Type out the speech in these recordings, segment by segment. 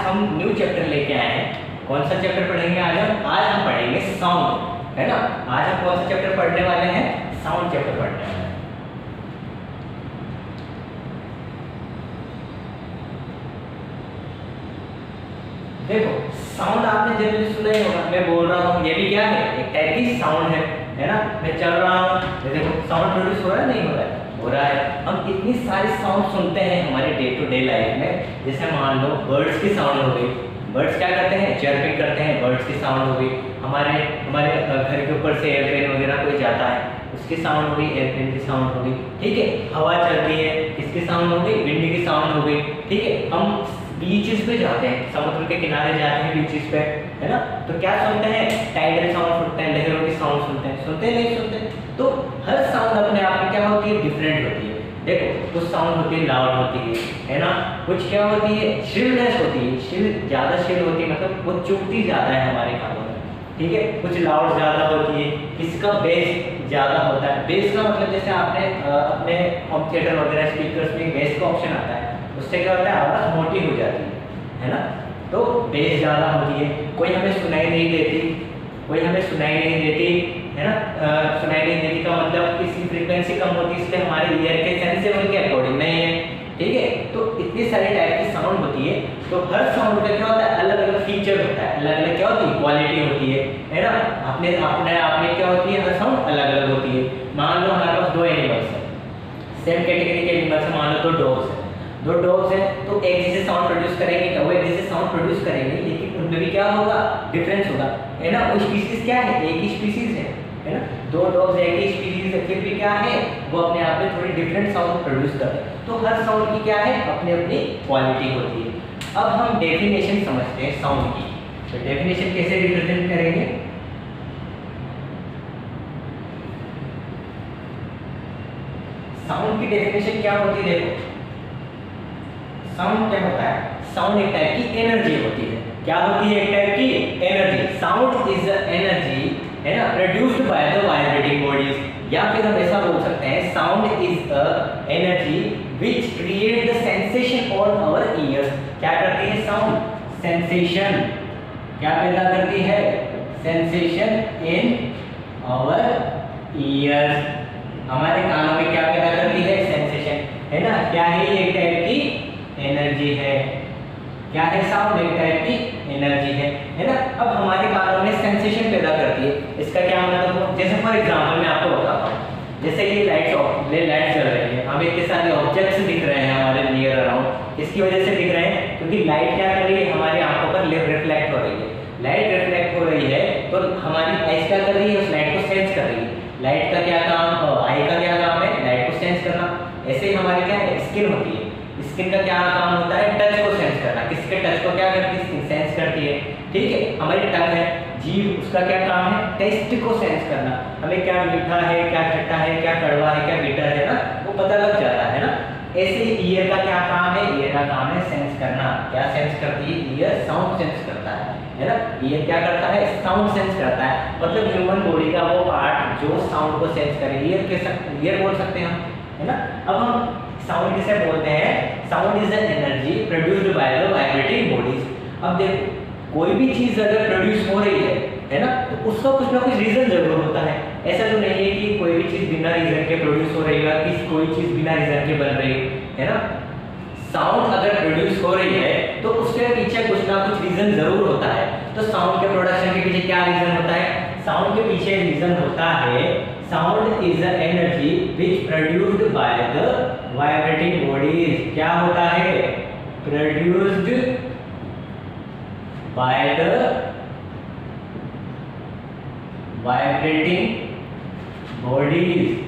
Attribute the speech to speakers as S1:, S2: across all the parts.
S1: हम new chapter लेके आए हैं। कौन सा चैप्टर पढ़ेंगे आज हम पढ़ेंगे साउंड, है ना। आज हम कौन सा चैप्टर पढ़ने वाले हैं? साउंड चैप्टर पढ़ने वाले हैं। देखो साउंड आपने जनरली सुना ही होगा, मैं बोल रहा हूँ, ये भी क्या है? एक टाइप की साउंड है ना। मैं चल रहा हूँ, देखो साउंड प्रोड्यूस हो रहा है, नहीं हो रहा है? हो रहा है। हम इतनी सारी साउंड सुनते हैं हमारे डे टू डे लाइफ में। जैसे मान लो बर्ड्स की साउंड हो गई, बर्ड्स क्या करते हैं? चर्पिंग करते हैं, बर्ड्स की साउंड हो गई। हमारे घर के ऊपर से एयरप्लेन वगैरह कोई जाता है, उसकी साउंड हो गई, एयरप्लेन की साउंड हो गई, ठीक है। हवा चल रही है, इसकी साउंड हो गई, विंड की साउंड हो गई, ठीक है। हम बीचेस पे जाते हैं, समुद्र के किनारे जाते हैं बीचेस पे, है ना, तो क्या सुनते हैं? टाइडल साउंड सुनते हैं, लहरों की साउंड सुनते हैं, सुनते नहीं सुनते? तो हर साउंड अपने आप में क्या होती है? डिफरेंट होती है। देखो कुछ साउंड होती है लाउड होती है ना। कुछ क्या होती है? श्रिलनेस होती है, ज़्यादा श्रिल होती है, मतलब वो चुभती ज़्यादा है हमारे कानों में, ठीक है। कुछ लाउड ज़्यादा होती है, किसी का बेस ज़्यादा होता है। बेस का मतलब जैसे आपने अपने होम थिएटर वगैरह स्पीकर्स में बेस का ऑप्शन आता है, उससे क्या होता है? आवाज़ मोटी हो जाती है ना। तो बेस ज़्यादा होती है, कोई हमें सुनाई नहीं देती, कोई हमें सुनाई नहीं देती, है ना। सुनाई नहीं देती का मतलब इसकी फ्रीक्वेंसी कम होती है, इसलिए हमारे ईयर के सेंसिबल के अकॉर्डिंग नहीं है, ठीक है। तो इतनी सारी टाइप की साउंड होती है। तो हर साउंड का क्या होता है? अलग अलग फीचर होता है, अलग अलग क्या होती है? क्वालिटी होती है ना। अपने आप में क्या होती है? हर साउंड अलग अलग होती है। मान लो हमारे पास दो एनिमल्स हैं, सेम कैटेगरी के एनिमल्स हैं, मान लो दो डॉग्स हैं। दो डॉग्स हैं तो एक जैसे साउंड प्रोड्यूस करेंगे क्या? वो एक जैसे साउंड प्रोड्यूस करेंगे, लेकिन उनमें भी क्या होगा? डिफरेंस होगा, है ना। वो स्पीसीज क्या है? एक ही स्पीसीज है ना। दो डॉग्स एक ही स्पीसीज है, फिर भी क्या है? वो अपने आप में थोड़ी डिफरेंट साउंड प्रोड्यूस करते हैं। तो हर साउंड की क्या है? अपनी अपनी क्वालिटी होती है। अब हम डेफिनेशन समझते हैं साउंड की। तो डेफिनेशन कैसे रिप्रेजेंट करेंगे? साउंड की डेफिनेशन क्या होती है? देखो साउंड क्या होता है? साउंड एक टाइप की एनर्जी होती है। क्या होती है? एक टाइप की energy. Sound is a energy, है ना, produced by the vibrating bodies, या फिर हम ऐसा बोल सकते हैं sound is a energy which create the sensation on our ears. क्या करती है साउंड? सेंसेशन क्या पैदा करती है? सेंसेशन इन आवर ईयर्स, हमारे कानों में क्या पैदा करती है? सेंसेशन, है ना। क्या है ये? एक टाइप की एनर्जी है। क्या है? साउंड एक टाइप की एनर्जी है ना। अब हमारे कानों में सेंसेशन पैदा करती है। इसका क्या मतलब? जैसे फॉर एग्जांपल मैं आपको बताता हूँ, जैसे ये लाइट चल रही है, हमें इतने सारे ऑब्जेक्ट्स दिख रहे हैं हमारे नियर अराउंड। इसकी वजह से दिख रहे हैं क्योंकि लाइट क्या कर रही है? हमारी आंखों पर रिफ्लेक्ट हो रही है। लाइट रिफ्लेक्ट हो रही है तो हमारी आइज क्या कर रही है? उस लाइट को सेंस कर रही है। लाइट का क्या काम, आई का क्या काम है? लाइट को सेंस करना। ऐसे ही हमारी क्या है? स्किन होती है। स्किन का क्या काम होता है? टच को सेंस करना। किसी के टच को क्या करती है? सेंस करती है, ठीक है। हमारी टंग है, जीभ, उसका क्या काम है? टेस्ट को सेंस करना। हमें क्या मीठा है, क्या खट्टा है, क्या कड़वा है, क्या बिटर है ना, वो पता लग जाता है ना। ऐसे ही ईयर का क्या काम है? ईयर का काम है सेंस करना। क्या सेंस करती है? ईयर साउंड सेंस करता है ना। ईयर क्या करता है? साउंड सेंस करता है। मतलब ह्यूमन बॉडी का वो पार्ट जो साउंड को सेंस करे, ईयर बोल सकते हैं हम, है ना। अब हम साउंड किसे बोलते हैं? Sound is an energy produced by the vibrating bodies. अब देखो कोई भी चीज अगर प्रोड्यूस हो रही है ना, तो उसका कुछ ना कुछ रीजन जरूर होता है। ऐसा तो नहीं है कि कोई भी चीज बिना रीजन के प्रोड्यूस हो रही है, कि कोई चीज बिना रीजन के बन रही है ना। साउंड अगर प्रोड्यूस हो रही है तो उसके पीछे कुछ ना कुछ रीजन जरूर होता है। तो साउंड के प्रोडक्शन के पीछे क्या रीजन होता है? साउंड के पीछे रीजन होता है sound is a energy which produced by the vibrating bodies. क्या होता है? Produced by the vibrating bodies.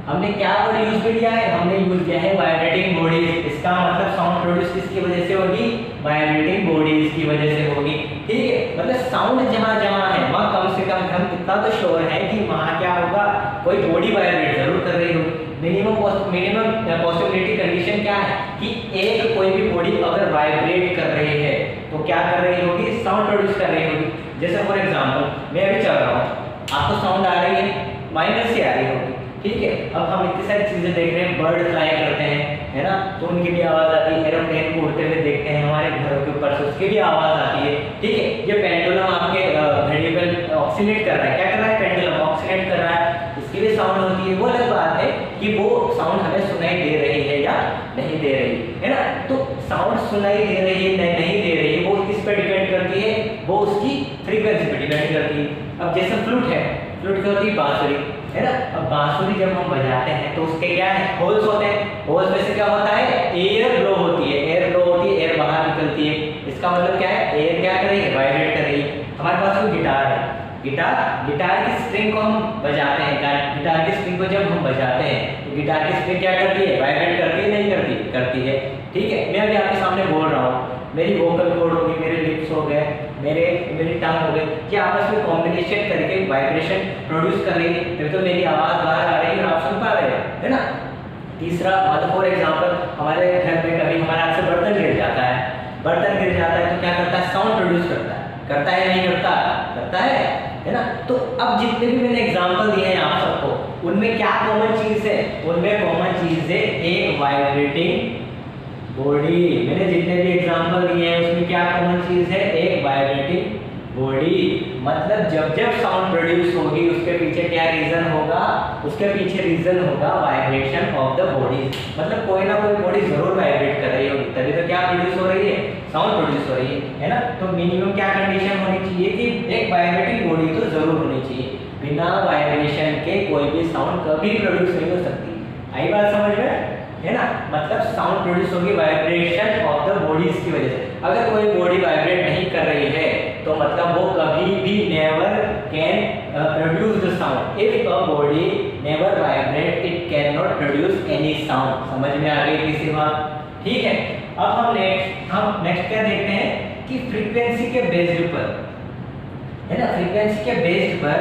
S1: हमने क्या वर्ड यूज किया है? हमने यूज किया है वाइब्रेटिंग बॉडीज। इसका मतलब साउंड प्रोड्यूस किसकी वजह से होगी? वाइब्रेटिंग बॉडीज की वजह से होगी, ठीक है। मतलब साउंड जहां जहां है वहां कम से कम हम इतना तो श्योर है कि वहां क्या होगा? कोई बॉडी वाइब्रेट जरूर कर रही होगी। मिनिमम पॉसिबिलिटी कंडीशन क्या है कि एक कोई भी बॉडी अगर वाइब्रेट कर रही है तो क्या कर रही होगी? साउंड प्रोड्यूस कर रही होगी। जैसे फॉर एग्जांपल मैं अभी चल रहा हूँ, आपको साउंड आ रही है, माइनस से आ रही होगी, ठीक है। अब हम इतनी सारी चीजें देख रहे हैं, बर्ड फ्लाई करते हैं, है ना, तो उनकी भी आवाज आती है, एरोप्लेन को उड़ते हुए देखते हैं हमारे घरों के ऊपर से, उसकी भी आवाज आती है, ठीक है। ये पेंडुलम आपके घड़ी पे ऑक्सीलेट कर रहा है, क्या कर रहा है, पेंडुलम ऑक्सीलेट कर रहा है, इसकी भी साउंड होती है। वो अलग बात है कि वो साउंड हमें सुनाई दे रही है या नहीं दे रही है ना। तो साउंड सुनाई दे रही है नहीं दे रही है, वो किस पे डिपेंड करती है, वो उसकी फ्रीक्वेंसी पे डिपेंड करती है। अब जैसे फ्लूट है, फ्लूट क्या होती है, बांसुरी, है ना। अब बांसुरी जब हम बजाते हैं तो उसके क्या है, होल्स होते हैं, होल्स में से क्या होता है, एयर ब्लो होती है, एयर ब्लो होती है, एयर बाहर निकलती है। इसका मतलब क्या है, एयर क्या कर रही है, वाइब्रेट कर रही है। हमारे पास कोई गिटार है, गिटार की स्ट्रिंग को हम बजाते हैं, गिटार की स्ट्रिंग को जब हम बजाते हैं तो गिटार की स्ट्रिंग क्या करती है, वाइब्रेट करती है, नहीं करती, करती है, ठीक है। मैं अभी आपके सामने बोल रहा हूँ, मेरी वोकल कॉर्ड होगी, मेरे लिप्स हो गए, मेरी टंग हो गई, ये आपस में कॉम्बिनेशन करके वाइब्रेशन प्रोड्यूस कर रही है, तभी तो मेरी आवाज बाहर आ रही है और आप सुन पा रहे हैं, है ना। तीसरा मतलब फॉर एग्जांपल हमारे घर में कभी हमारे हाथ से बर्तन गिर जाता है, बर्तन गिर जाता है तो क्या करता है, साउंड प्रोड्यूस करता है नहीं करता है ना। तो अब जितने भी मैंने एग्जांपल दिए हैं आप सबको, उनमें क्या कॉमन चीज है, उनमें कॉमन चीज है एक वाइब्रेटिंग बॉडी। मैंने जितने भी एग्जांपल दिए हैं उसमें क्या कॉमन चीज है, एक वाइब्रेटिंग बॉडी। मतलब जब साउंड प्रोड्यूस होगी उसके पीछे क्या रीजन होगा, उसके पीछे रीजन होगा वाइब्रेशन ऑफ द बॉडी। मतलब कोई ना कोई बॉडी जरूर वाइब्रेट कर रही होगी, तभी तो क्या प्रोड्यूस हो रही है, साउंड प्रोड्यूस हो रही है ना। तो मिनिमम क्या कंडीशन होनी चाहिए कि एक वाइब्रेटिंग बॉडी तो जरूर होनी चाहिए, बिना वाइब्रेशन के कोई भी साउंड कभी प्रोड्यूस नहीं हो सकती। आई बात समझ में, है ना। मतलब साउंड प्रोड्यूस होगी वाइब्रेशन ऑफ द बॉडीज की वजह से। अगर कोई बॉडी वाइब्रेट नहीं कर रही है तो मतलब वो कभी भी never can produce the sound. If a body never vibrate it can not produce any sound. समझ में आ गई किसी बात, ठीक है। अब हम नेक्स्ट क्या देखते हैं कि फ्रीक्वेंसी के बेस्ड पर, है ना, फ्रीक्वेंसी के बेस्ड पर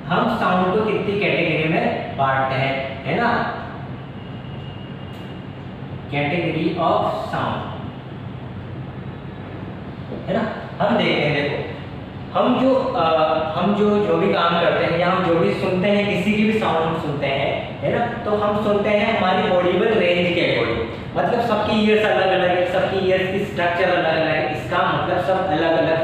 S1: हम साउंड को कितनी कैटेगरी में बांटते हैं, है ना। कैटेगरी ऑफ साउंड, है ना। हम देखते हैं, देखो हम जो भी काम करते हैं या हम जो भी सुनते हैं, किसी की भी साउंड हम सुनते हैं, है ना, तो हम सुनते हैं हमारी ऑडिबल रेंज के अकॉर्डिंग। मतलब सबकी ईयर्स अलग अलग है, सबकी ईयर्स की स्ट्रक्चर अलग अलग है, इसका मतलब सब अलग अलग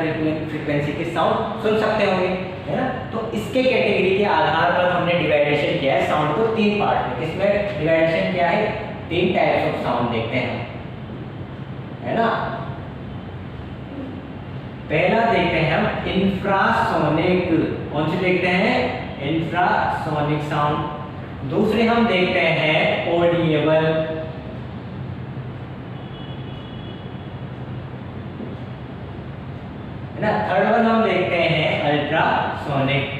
S1: फ्रीक्वेंसी की साउंड सुन सकते होंगे, है ना। तो इसके कैटेगरी के आधार पर हमने डिवाइडेशन किया है साउंड को 3 पार्ट में। इसमें डिवाइडेशन क्या है, 3 टाइप्स ऑफ साउंड देखते हैं, है ना। पहला देखते हैं हम इंफ्रासोनिक, कौन सी देखते हैं, इंफ्रासोनिक साउंड। दूसरे हम देखते हैं ऑडिएबल, है ना। थर्ड वन हम देखते हैं अल्ट्रासोनिक।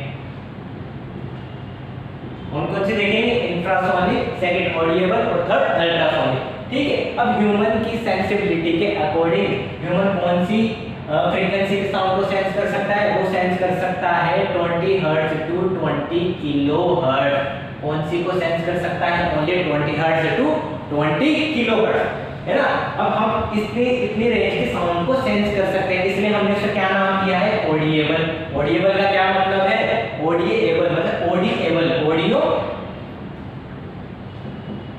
S1: कौन सी देखेंगे, इंफ्रासोनिक, सेकंड ऑडिएबल और थर्ड अल्ट्रासोनिक, ठीक है। अब ह्यूमन की सेंसिबिलिटी के अकॉर्डिंग ह्यूमन कौन सी फ्रीक्वेंसी के साउंड को सेंस कर सकता है, वो सेंस कर सकता है 20 हर्ट्ज टू 20 किलोहर्ट्ज। कौन सी को सेंस कर सकता है, ओनली 20 हर्ट्ज टू 20 किलोहर्ट्ज, है ना। अब हम इतनी रेंज के साउंड को सेंस कर सकते हैं, इसलिए हमने इसका क्या नाम दिया है, ऑडिएबल। ऑडिएबल का क्या मतलब है, ऑडिएबल मतलब ऑडिएबल, ऑडियो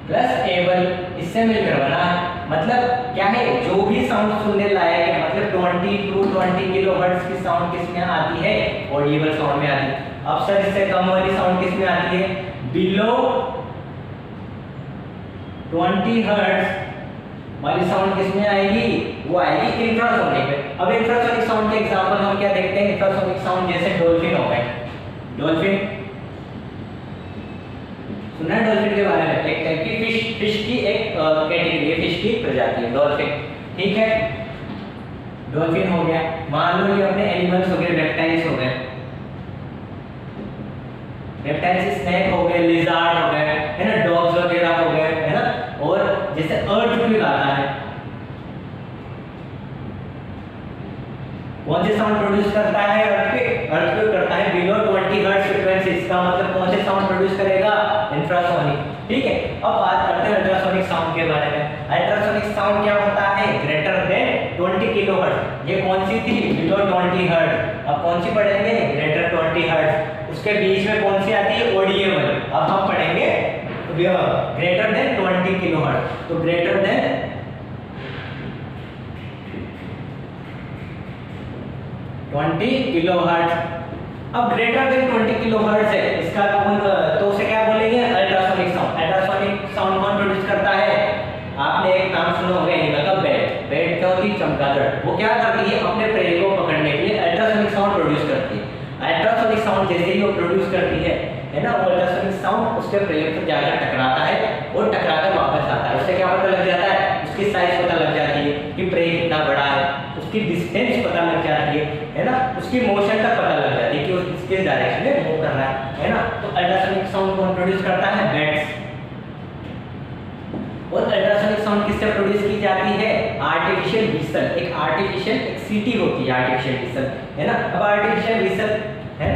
S1: प्लस एबल, इससे मिलकर बना है। मतलब क्या है, जो भी साउंड सुनने लायक है, मतलब 20 टू 20 किलोहर्ट्ज की साउंड किस में आती है, ऑडिएबल साउंड में आती है। अब सर इससे कम वाली साउंड किस में आती है, बिलो 20 हर्ट्ज वाली साउंड किस में आएगी, वो आएगी इंफ्रासोनिक में। अब इंफ्रासोनिक साउंड के एग्जांपल हम क्या देखते हैं, इंफ्रासोनिक साउंड जैसे डॉल्फिन हो गए, डॉल्फिन सुना है, डॉल्फिन के बारे में, एक टाइप की फिश की एक कैटेगरी है, फिश की प्रजाति है डॉल्फिन, ठीक है। डॉल्फिन हो गया, मान लो ये अपने एनिमल्स हो गए, रेप्टाइल्स हो गए, रेप्टाइल्स स्नेक हो गए, लिजार्ड हो गए, है ना, डॉग्स वगैरह हो गए, है ना। और जैसे अर्थक्वेक आता है, कौन से साउंड प्रोड्यूस करता है, अर्थक्वेक करता है बिलो 20 हर्ट्ज फ्रीक्वेंसी। इसका मतलब कौन से साउंड प्रोड्यूस करेगा, इंफ्रासोनिक, ठीक है। अब बात करते हैं अल्ट्रासोनिक साउंड के बारे में। अल्ट्रासोनिक साउंड क्या होता है, ग्रेटर देन 20 किलोहर्ट्ज। ये कौन सी थी, बिलो 20 हर्ट्ज। अब कौन सी पढ़ेंगे, ग्रेटर 20 हर्ट्ज। उसके बीच में कौन सी आती है, ऑडिएबल। अब हम पढ़ेंगे ग्रेटर देन 20 किलोहर्ट्ज, तो ग्रेटर देन 20 किलोहर्ट्ज। अब ग्रेटर देन 20 किलोहर्ट्ज है, इसका तो उसे क्या बोलेंगे, अल्ट्रासोनिक साउंड। अल्ट्रासोनिक साउंड कौन प्रोड्यूस करता है, आपने एक नाम सुना होगा एनिमल का, बैट। बैट क्या होती है, चमगादड़। वो क्या करती है, अपने प्रे को पकड़ने के लिए अल्ट्रासोनिक साउंड प्रोड्यूस करती है। अल्ट्रासोनिक साउंड जैसे ही वो प्रोड्यूस करती है ना, वो अल्ट्रासोनिक साउंड उसके प्रे पर जाकर टकराता है और टकराकर वापस आता है। उससे क्या पता लग जाता है, उसकी साइज पता लग जाती है कि प्रे कितना बड़ा है, उसकी डिस्टेंस पता लग जाती है ना, उसकी मोशन तक पता लग जाती है कि वो किस डायरेक्शन में मूव कर रहा है ना। तो अल्ट्रासोनिक साउंड कौन प्रोड्यूस करता है, बैट्स। और अल्ट्रासोनिक साउंड किससे प्रोड्यूस की जाती है, आर्टिफिशियल व्हीसल। एक आर्टिफिशियल एक सीटी होती है, आर्टिफिशियल व्हीसल है ना। अब आर्टिफिशियल व्हीसल है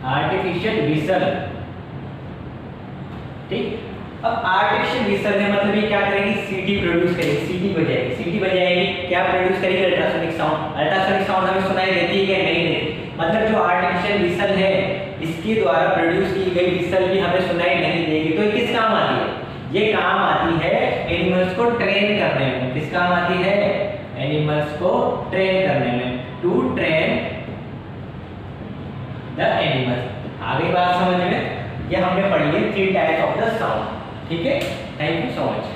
S1: आर्टिफिशियल व्हीसल, ठीक। अब आर्टिफिशियल व्हीसल में मतलब ये क्या करेगी, सीटी प्रोड्यूस करेगी, सीटी बजाएगी। सीटी बजाएगी, क्या प्रोड्यूस करेगी, अल्ट्रासोनिक साउंड। अल्ट्रासोनिक साउंड हमें सुनाई देती है कि नहीं देती, मतलब जो आर्टिफिशियल व्हीसल है इसके द्वारा प्रोड्यूस की गई व्हीसल भी हमें सुनाई नहीं देगी। तो ये किस काम आती है, ये काम आती है एनिमल्स को ट्रेन करने में। किस काम आती है, एनिमल्स को ट्रेन करने में, टू ट्रेन द एनिमल्स। आगे बात समझ में, ये हमने पढ़ी है 3 टाइप्स ऑफ द साउंड, ठीक है। Thank you so much.